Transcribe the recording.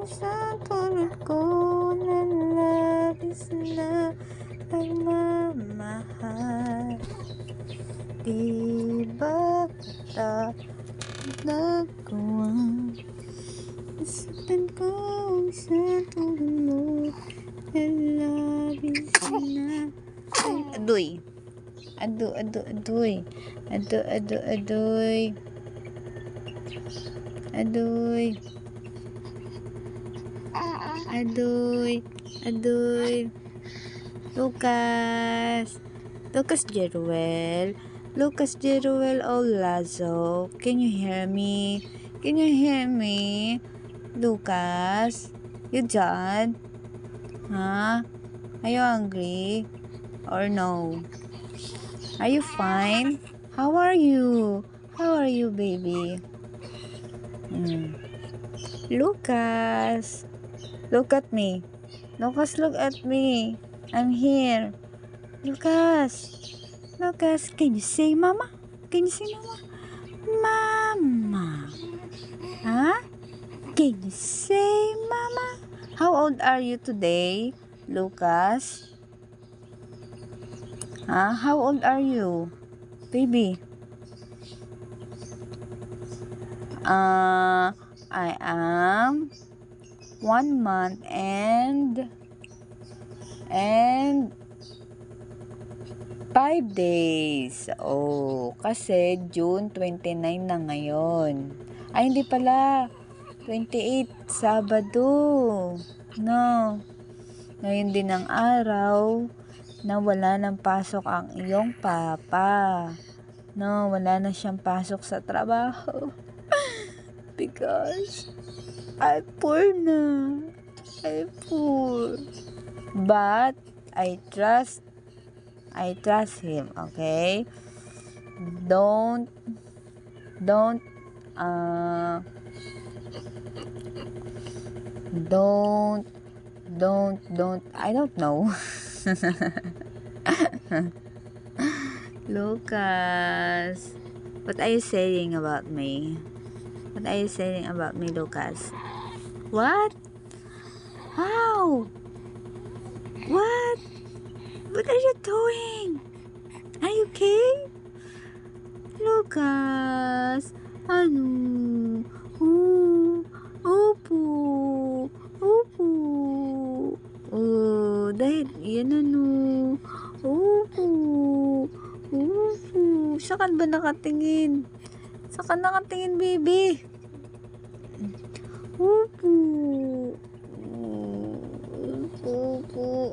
sa tulad ko na labis na nagmamahal. Di ba kita nagawa? Nasaktan ko sa tulad mo na labis na. Ay, adoy. Adoy. Lucas Jeruel Olazo, can you hear me? Lucas, you done? Huh? Are you hungry? Or no? Are you fine? How are you, baby? Lucas, look at me. Lucas, look at me. I'm here. Lucas, can you say mama? Mama. Huh? Can you say mama? How old are you today, Lucas? Huh? How old are you, baby? I am 1 month and 5 days. Oh, kasi June 29 na ngayon. Ay, hindi pala. 28, Sabado. No. Ngayon din ang araw na wala nang pasok ang iyong papa. No, wala na siyang pasok sa trabaho. Because I'm poor na. But I trust him, okay? Don't I don't know. Lucas, what are you saying about me? Lucas? What? How? What? What are you doing? Are you okay? Lucas, ano? Opo. Oh, dahil yan ano. Opo. Saan ba nakatingin? Baby?